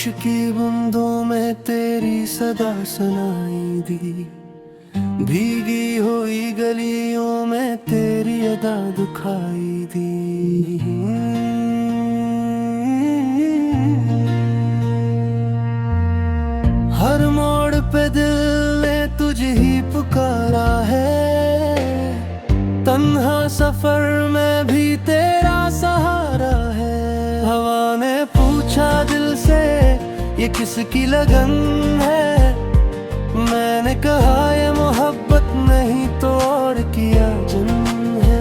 बारिश की बूंदों में तेरी सदा सुनाई दी, भीगी हुई गलियों में तेरी अदा दुखाई दी। हर मोड़ पे दिल ने तुझे ही पुकारा है, तन्हा सफर में भी तेरा सहारा है। हवा ने पूछा दिल से ये किसकी लगन है, मैंने कहा ये मोहब्बत नहीं तो और किया जन्म है।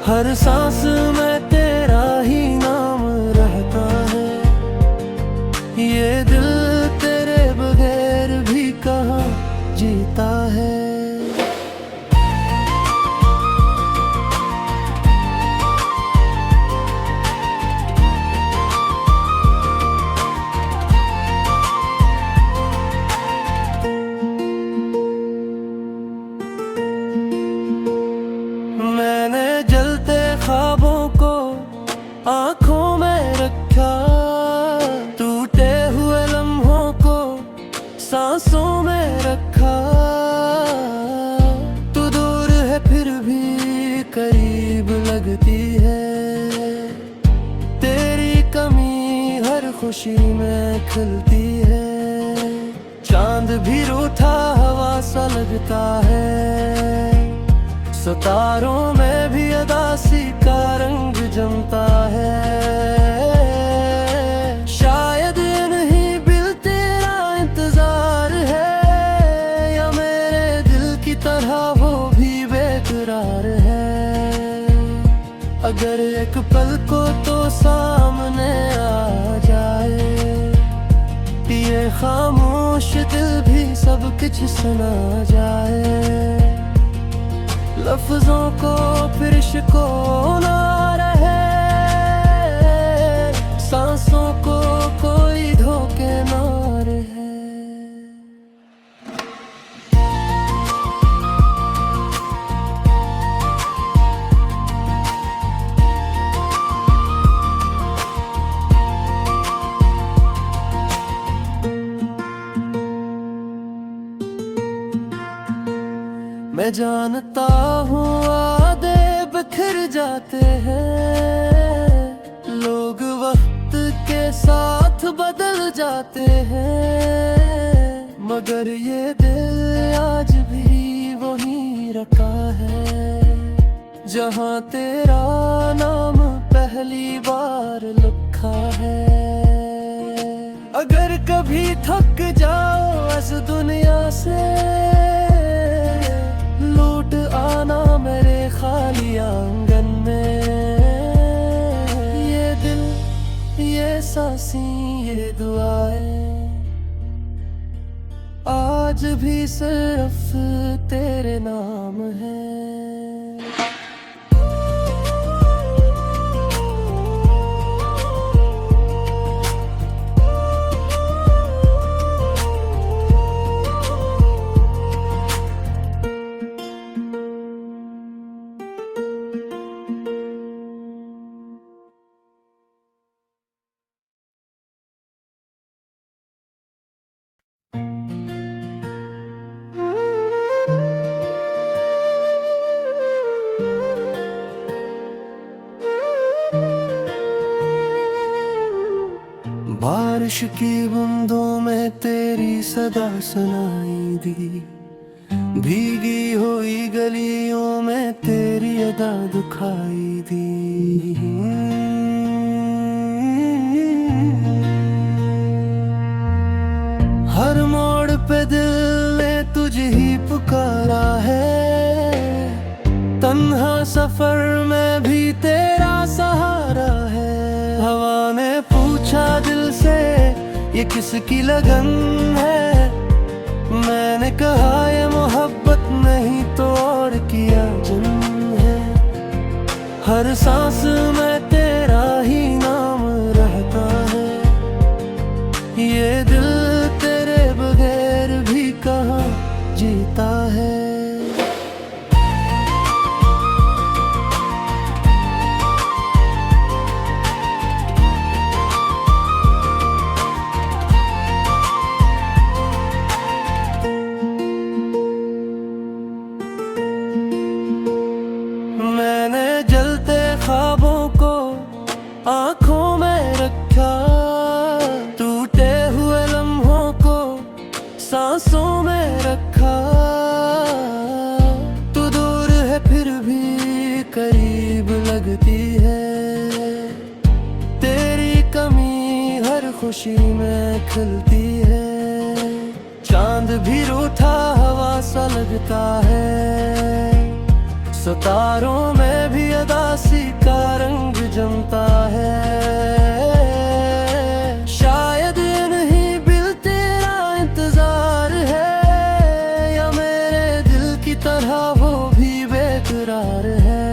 हर सांस में तेरा ही नाम रहता है, ये दिल तेरे बगैर भी कहाँ जीता है। मैंने जलते ख्वाबों को आंखों में रखा, टूटे हुए लम्हों को सांसों में रखा। तू दूर है फिर भी करीब लगती है, तेरी कमी हर खुशी में खिलती है। चांद भी रूठा हवा सा लगता है, सितारों में भी अदासी का रंग जमता है। शायद नहीं बिल तेरा इंतजार है, या मेरे दिल की तरह वो भी बेकरार है। अगर एक पल को तो सामने आ जाए, ये खामोश दिल भी सब कुछ सुना जाए। लफ्जों को फिर इश्को ना रहे, सांसों को कोई धोखे ना रहे। मैं जानता हूँ वादे बिखर जाते हैं, लोग वक्त के साथ बदल जाते हैं, मगर ये दिल आज भी वहीं रखा है, जहाँ तेरा नाम पहली बार लिखा है। अगर कभी थक जाओ इस दुनिया से, लौट आना मेरे खाली आंगन में। ये दिल, ये सांसें, ये दुआएं आज भी सिर्फ तेरे नाम है। बारिश की बूंदों में तेरी सदा सुनाई दी, भीगी हुई गलियों में तेरी अदा दुखाई दी। हर मोड़ पे दिल ने तुझे ही पुकारा है, तन्हा सफर में भी तेरा सहारा है। हवा ने पूछा दिल से ये किसकी लगन है, मैंने कहा ये मोहब्बत नहीं तो और किया जन्म है। हर सांस में तेरा ही नाम रहता है, ये दिल तेरे बगैर भी कहाँ जीता है। सांसों में रखा। तू दूर है फिर भी करीब लगती है, तेरी कमी हर खुशी में खिलती है। चांद भी रूठा हवा सा लगता है, सितारों में भी अदासी का रंग जमता है। शायद नहीं बिल तेरा इंतजार है, या मेरे दिल की तरह वो भी बेकरार है।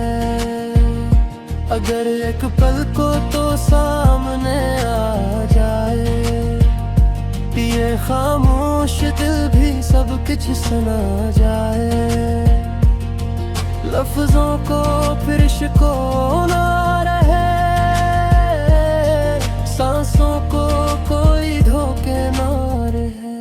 अगर एक पल को तो सामने आ जाए, ये खामोश दिल भी सब कुछ सुना जाए। लफ्जों को फिर इश्को ना रहे, सांसों को कोई धोखे ना रहे।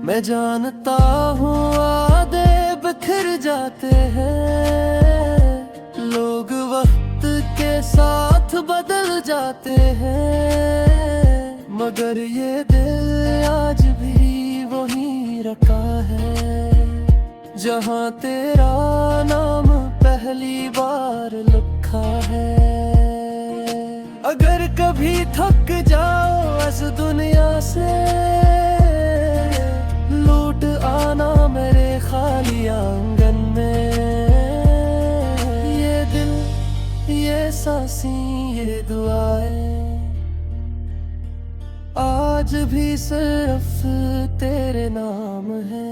मैं जानता हूँ वादे बिखर जाते हैं, लोग वक्त के साथ बदल जाते हैं, मगर ये दिल आज भी वहीं रखा है, जहाँ तेरा नाम पहली बार लिखा है। अगर कभी थक जाओ इस दुनिया से, लौट आना मेरे खाली आंगन में। ये दिल, ये सांसें, ये दुआएं आज भी सिर्फ तेरे नाम है।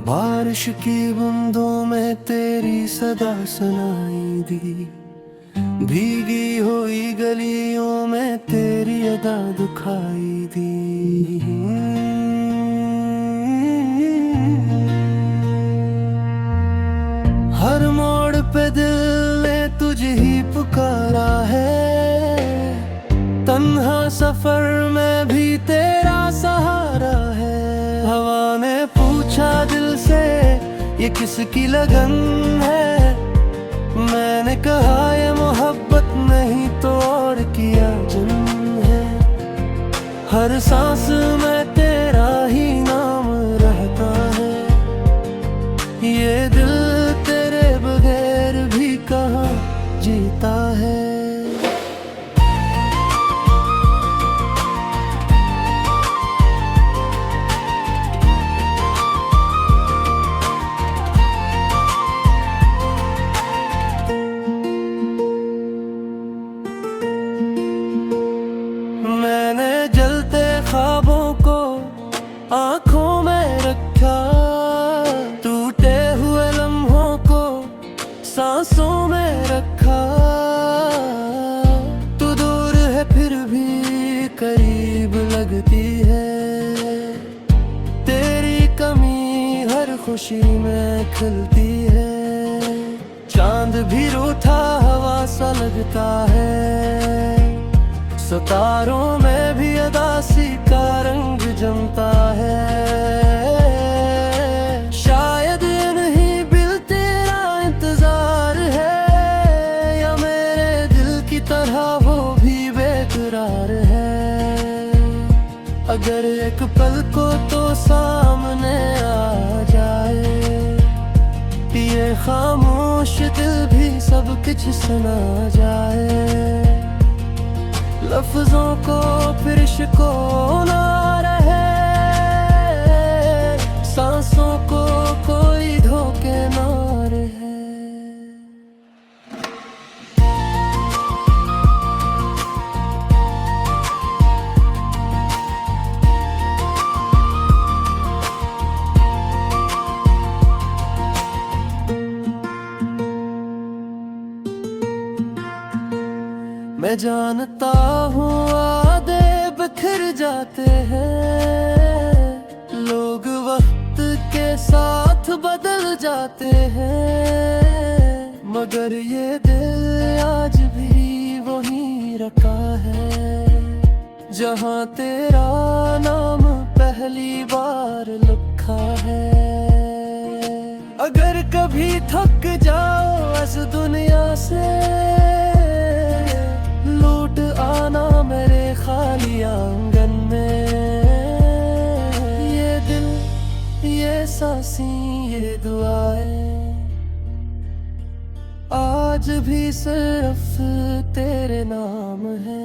बारिश की बूंदों में तेरी सदा सुनाई दी, भीगी हुई गलियों में तेरी अदा दुखाई दी। हर मोड़ पे दिल ने तुझे ही पुकारा है, तन्हा सफर में भी तेरा सहारा है। हवा ने पूछा दिल से ये किसकी लगन है, मैंने कहा ये मोहब्बत नहीं तो और किया जुनून है। हर सांस में तेरा ही नाम रहता है, ये दिल तेरे बगैर भी कहाँ जीता है। मैंने जलते ख्वाबों को आंखों में रखा, टूटे हुए लम्हों को सांसों में रखा। तू दूर है फिर भी करीब लगती है, तेरी कमी हर खुशी में खिलती है। चांद भी रूठा हवा सा लगता है, सितारों में भी अदासी का रंग जमता है। शायद नहीं बिल तेरा इंतजार है, या मेरे दिल की तरह वो भी बेकरार है। अगर एक पल को तो सामने आ जाए, ये खामोश दिल भी सब कुछ सुना जाए। लफ्जों को फिर इश्को ना रहे, सांसों को कोई धोखे ना रहे। मैं जानता हूँ वादे बिखर जाते हैं, लोग वक्त के साथ बदल जाते हैं, मगर ये दिल आज भी वहीं रखा है जहाँ तेरा नाम पहली बार लिखा है। अगर कभी थक जाओ इस दुनिया से, लौट आना मेरे खाली आंगन में। ये दिल, ये सांसें, ये दुआएं आज भी सिर्फ तेरे नाम है।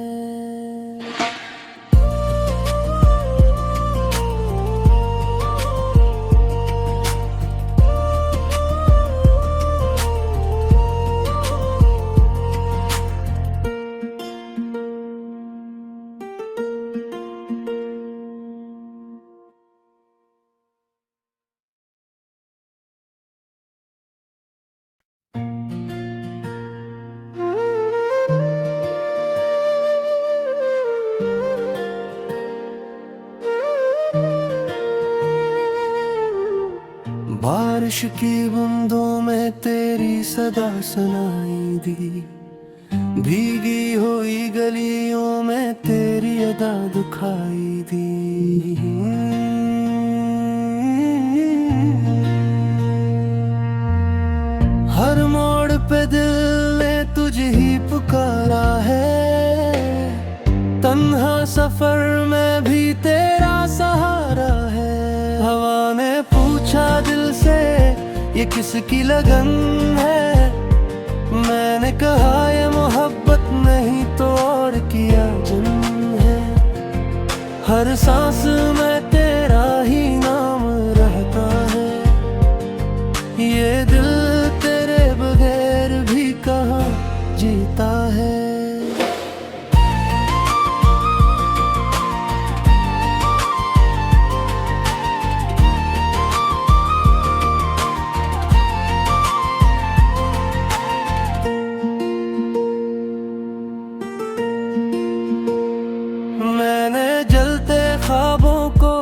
बारिश की बूंदों में तेरी सदा सुनाई दी, भीगी हुई गलियों में तेरी अदा दुखाई दी। हर मोड़ पे दिल ने तुझे ही पुकारा है, तन्हा सफर में भी तेरा सहारा है। हवा ने पूछा दिल से ये किसकी लगन है, मैंने कहा ये मोहब्बत नहीं तो और किया जुनून है। हर सांस में तेरा ही नाम रहता है, ये दिल तेरे बगैर भी कहाँ जीता है। मैंने जलते ख्वाबों को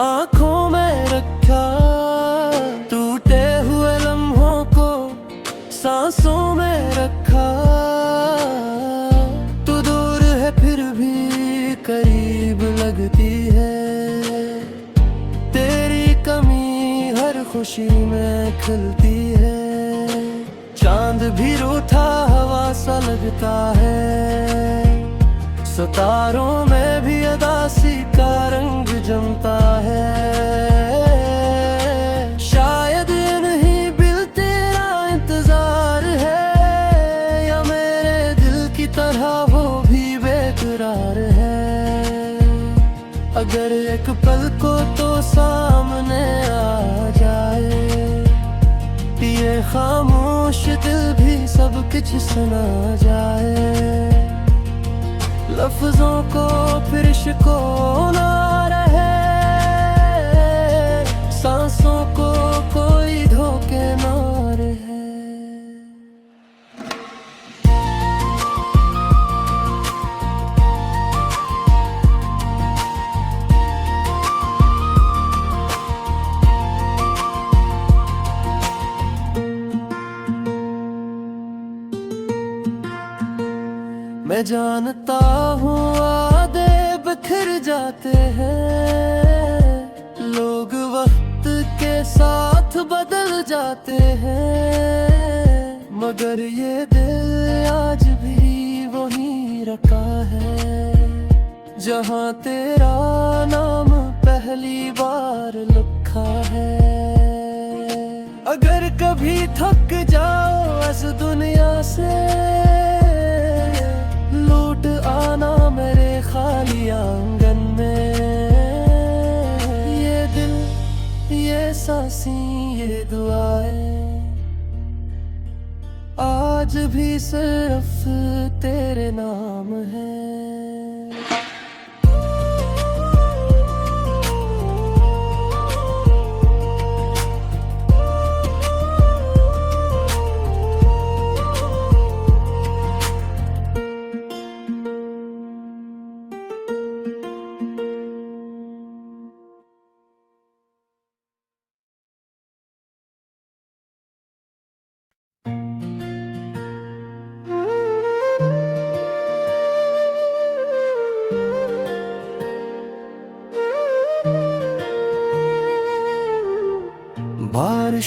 आंखों में रखा, टूटे हुए लम्हों को सांसों में रखा। तू दूर है फिर भी करीब लगती है, तेरी कमी हर खुशी में खिलती है। चांद भी रूठा हवा सा लगता है, सितारों में भी अदासी का रंग जमता है। शायद नहीं बिल तेरा इंतजार है, या मेरे दिल की तरह वो भी बेकरार है। अगर एक पल को तो सामने आ जाए, ये खामोश दिल भी सब कुछ सुना जाए। लफ्जों को फिर इश्को ना रहे, सांसों को कोई धोखे ना रहे। मैं जानता हूँ वादे बिखर जाते हैं, लोग वक्त के साथ बदल जाते हैं, मगर ये दिल आज भी वहीं रखा है जहाँ तेरा नाम पहली बार लिखा है। अगर कभी थक जाओ इस दुनिया से, लौट आना मेरे खाली आंगन में। ये दिल, ये सांसें, ये दुआएं आज भी सिर्फ तेरे नाम है।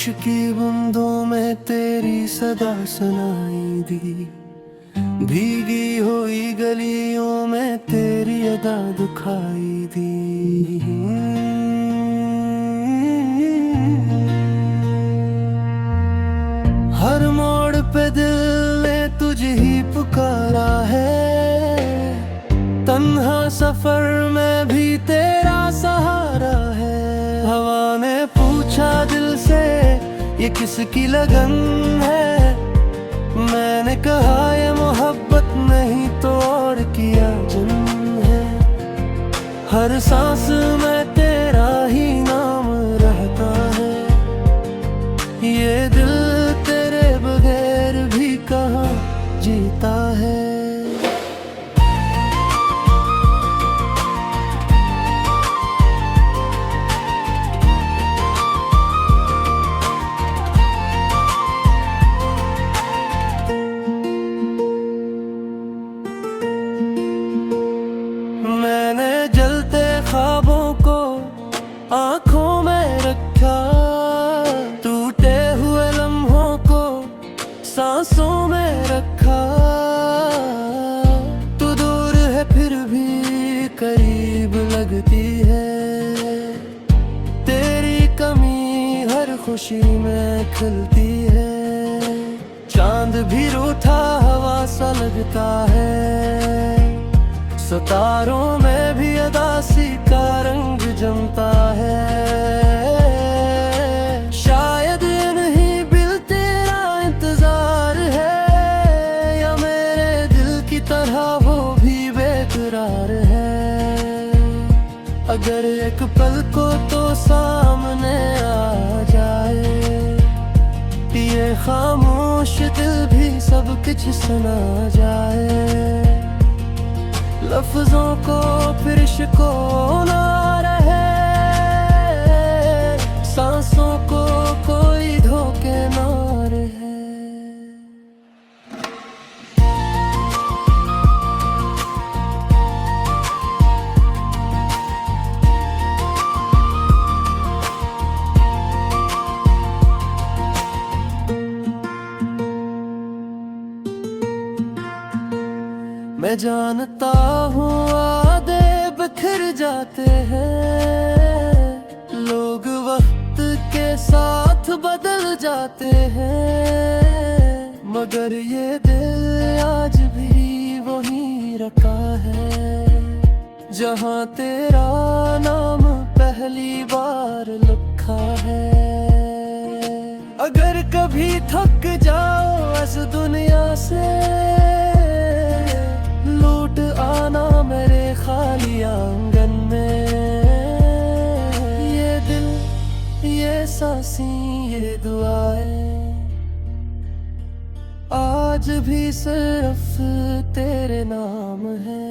बारिश की बूंदों में तेरी सदा सुनाई दी, भीगी हुई गलियों में तेरी अदा दुखाई दी। हर मोड़ पे दिल ने तुझे ही पुकारा है, तन्हा सफर में भी तेरा सहारा है। हवा ने पूछा दिल से ये किसकी लगन है, मैंने कहा ये मोहब्बत नहीं तो और किया जुनून है। हर सांस में तेरा ही नाम रहता है, ये दिल तेरे बगैर भी कहाँ जीता है। मैंने जलते ख्वाबों को आंखों में रखा, टूटे हुए लम्हों को सांसों में रखा। तू दूर है फिर भी करीब लगती है, तेरी कमी हर खुशी में खिलती है। चांद भी रूठा हवा सा लगता है, सितारों में भी अदासी का रंग जमता है। शायद नहीं बिल तेरा इंतजार है, या मेरे दिल की तरह वो भी बेकरार है। अगर एक पल को तो सामने आ जाए, ये खामोश दिल भी सब कुछ सुना जाए। लफ्जों को फिर इश्को ना रहे, सांसों को कोई धोखे ना रहे। मैं जानता हूँ वादे बिखर जाते हैं, लोग वक्त के साथ बदल जाते हैं, मगर ये दिल आज भी वही रखा है, जहाँ तेरा नाम पहली बार लिखा है। अगर कभी थक जाओ इस दुनिया से, लौट आना मेरे खाली आंगन में। ये दिल, ये सांसें, ये दुआएं आज भी सिर्फ तेरे नाम है।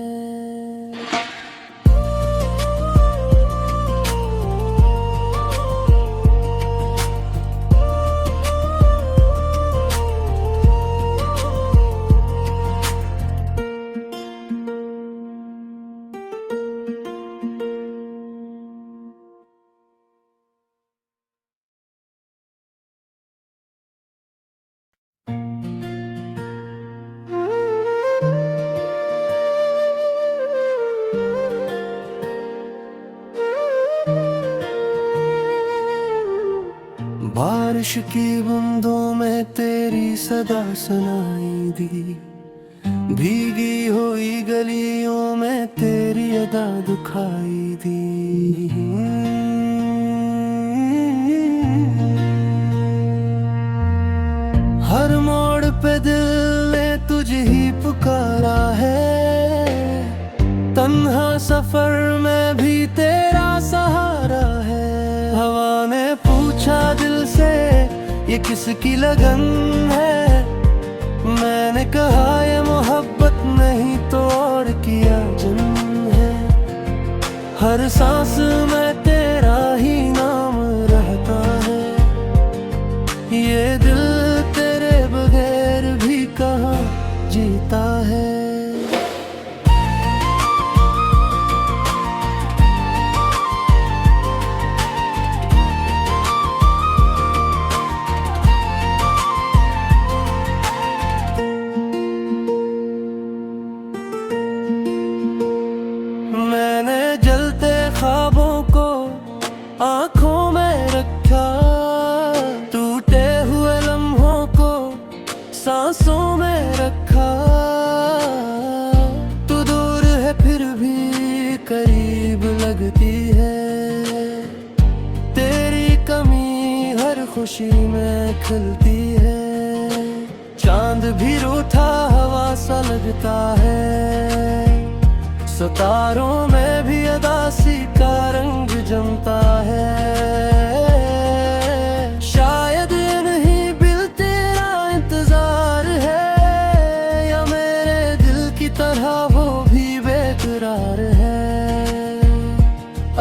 बारिश की बूंदों में तेरी सदा सुनाई दी, भीगी हुई गलियों में तेरी अदा दुखाई दी। हर मोड़ पे दिल ने तुझे ही पुकारा है, तन्हा सफर में भी तेरा सहारा है। हवा ने पूछा दिल से ये किसकी लगन है, मैंने कहा ये मोहब्बत नहीं तो और किया जुनून है। हर सांस में तेरा ही नाम रहता है, ये दिल तेरे बगैर भी कहाँ जीता है। सांसों में रखा। तू दूर है फिर भी करीब लगती है, तेरी कमी हर खुशी में खिलती है। चांद भी रूठा हवा सा लगता है, सितारों में भी अदासी का रंग जमता है। शायद नहीं बिल तेरा इंतजार है, या मेरे दिल की तरह वो भी बेकरार है।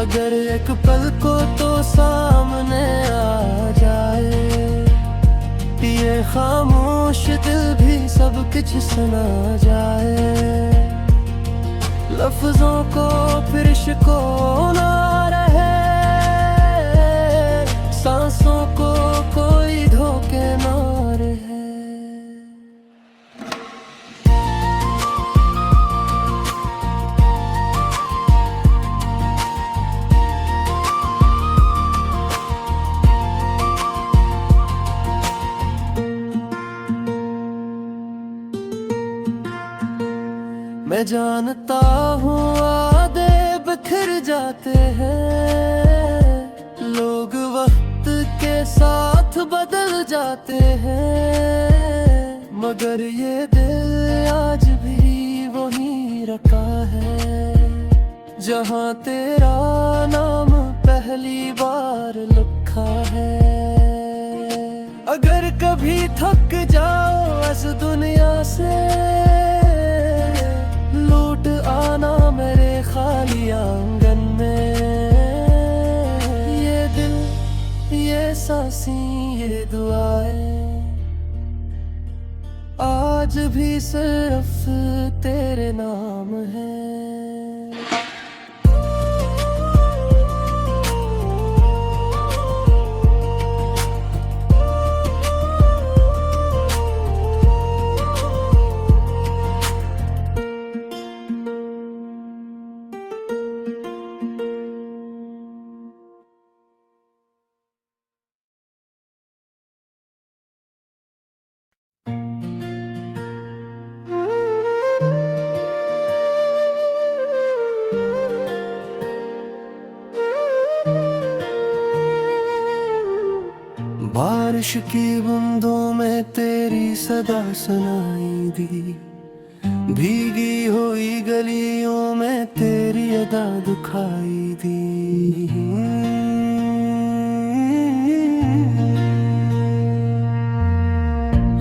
अगर एक पल को तो सामने आ जाए, ये खामोश दिल भी सब कुछ सुना जाए। लफ्जों को फिर इश्को ना रहे, सांसों को कोई धोखे ना रहे। मैं जानता हूँ वादे बिखर जाते हैं, लोग वक्त के साथ बदल जाते हैं, मगर ये दिल आज भी वहीं रखा है, जहाँ तेरा नाम पहली बार लिखा है। अगर कभी थक जाओ इस दुनिया से, लौट आना मेरे खाली आंगन में। ये दिल, ये सांसें, ये दुआएं आज भी सिर्फ तेरे नाम है। बारिश की बूंदों में तेरी सदा सुनाई दी, भीगी हुई गलियों में तेरी अदा दुखाई दी।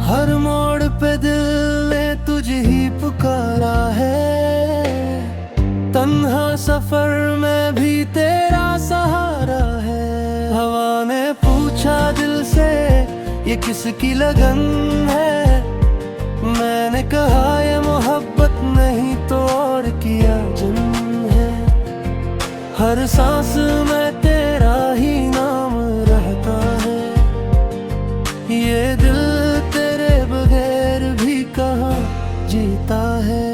हर मोड़ पे दिल ने तुझे ही पुकारा है, तन्हा सफर में भी तेरा सहारा है। हवा ने पूछा दिल से ये किसकी लगन है, मैंने कहा ये मोहब्बत नहीं तो और किया जन्म है। हर सांस में तेरा ही नाम रहता है, ये दिल तेरे बगैर भी कहाँ जीता है।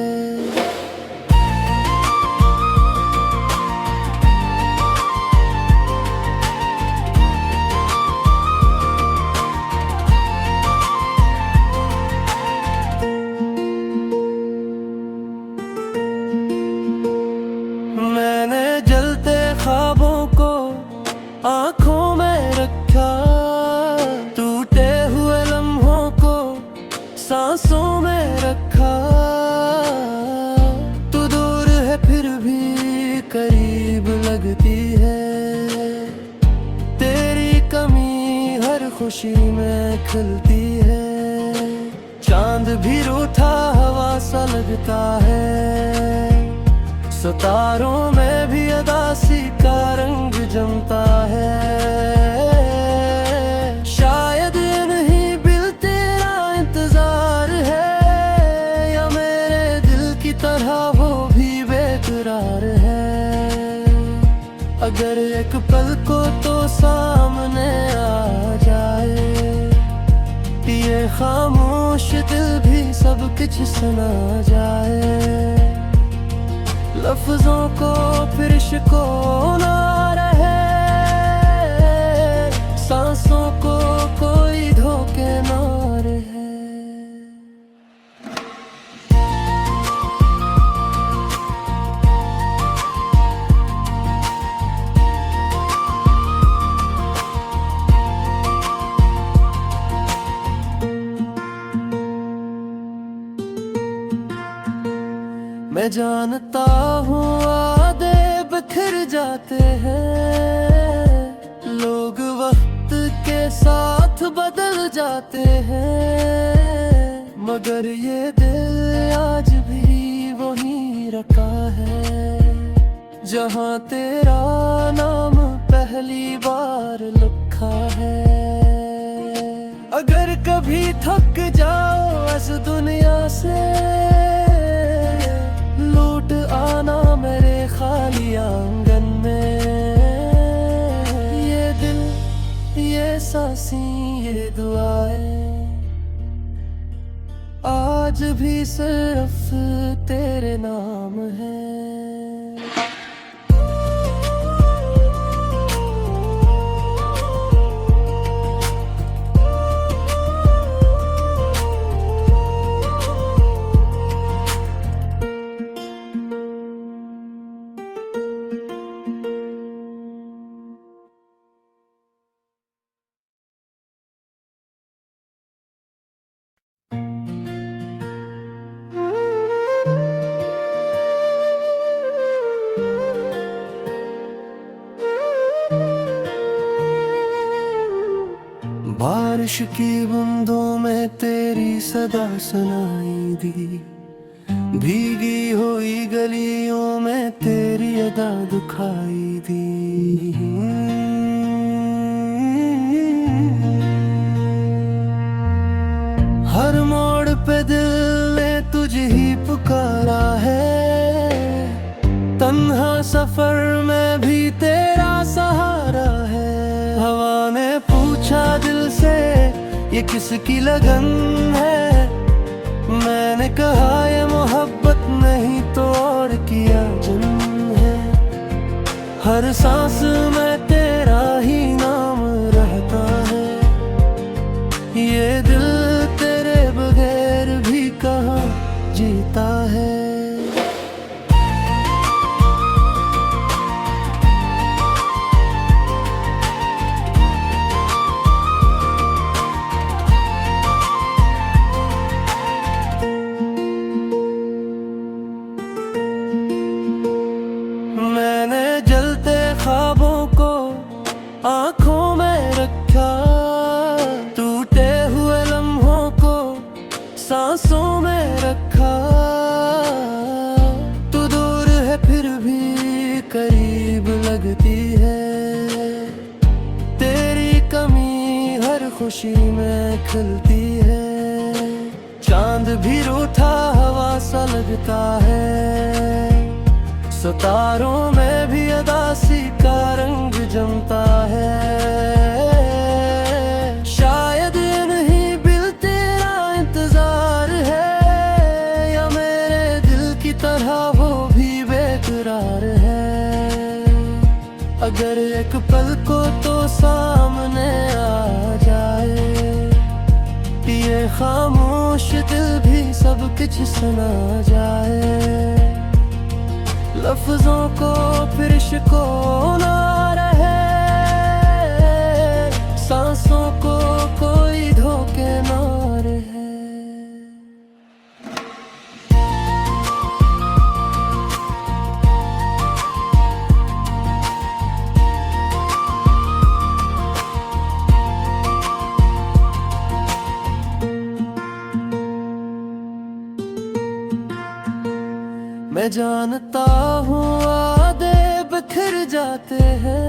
मैंने जलते ख्वाबों को आंखों में रखा, टूटे हुए लम्हों को सांसों में रखा। तू दूर है फिर भी करीब लगती है, तेरी कमी हर खुशी में खिलती है। चांद भी रूठा हवा सा लगता है, सितारों में भी अदासी का रंग जमता है। शायद नहीं बिल तेरा इंतजार है, या मेरे दिल की तरह वो भी बेकरार है। अगर एक पल को तो सामने आ जाए, ये खामोश दिल भी सब कुछ सुना जाए। लफ्जों को फिर इश्को ना रहे, सांसों को कोई धोखे ना रहे। मैं जानता हूँ वादे बिखर जाते हैं, लोग वक्त के साथ बदल जाते हैं, मगर ये दिल आज भी वहीं रखा है जहाँ तेरा नाम पहली बार लिखा है। अगर कभी थक जाओ इस दुनिया से, लौट आना मेरे खाली आंगन में। ये दिल, ये सांसें, ये दुआएं आज भी सिर्फ तेरे नाम है। बारिश की बूंदों में तेरी सदा सुनाई दी, भीगी हुई गलियों में तेरी अदा दुखाई दी। हर मोड़ पे दिल ने तुझे ही पुकारा है, तन्हा सफर में भी तेरा सहारा है। हवा ने पूछा दिल से ये किसकी लगन है, मैंने कहा ये मोहब्बत नहीं तो और किया जन्म है। हर सांस में तेरा ही नाम रहता है, ये दिल तेरे बगैर भी कहाँ जीता है। मैंने जलते ख्वाबों को आंखों में रखा, टूटे हुए लम्हों को सांसों में रखा। तू दूर है फिर भी करीब लगती है, तेरी कमी हर खुशी में खिलती है। चांद भी रूठा हवा सा लगता है, सितारों में भी अदासी का रंग जमता है। शायद नहीं बिल तेरा इंतजार है, या मेरे दिल की तरह वो भी बेकरार है। अगर एक पल को तो सामने आ जाए, ये खामोश दिल भी सब कुछ सुना जाए। लफ्जों को फिर इश्को ना रहे, सांसों को कोई धोखे ना रहे। मैं जानता हूँ वादे बिखर जाते हैं,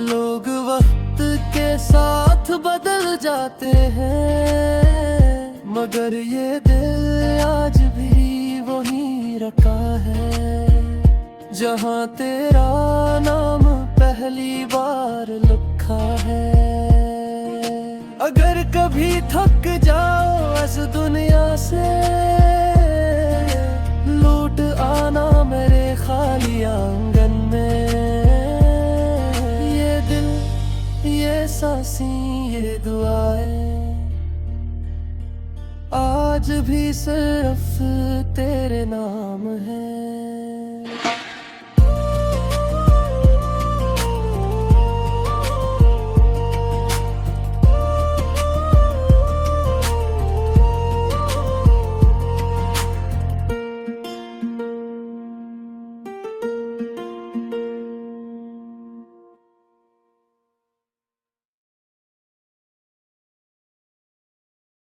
लोग वक्त के साथ बदल जाते हैं, मगर ये दिल आज भी वहीं रखा है जहाँ तेरा नाम पहली बार लिखा है। अगर कभी थक जाओ इस दुनिया से, लौट आना मेरे खाली आंगन में। ये दिल, ये सांसें, ये दुआएं आज भी सिर्फ तेरे नाम है।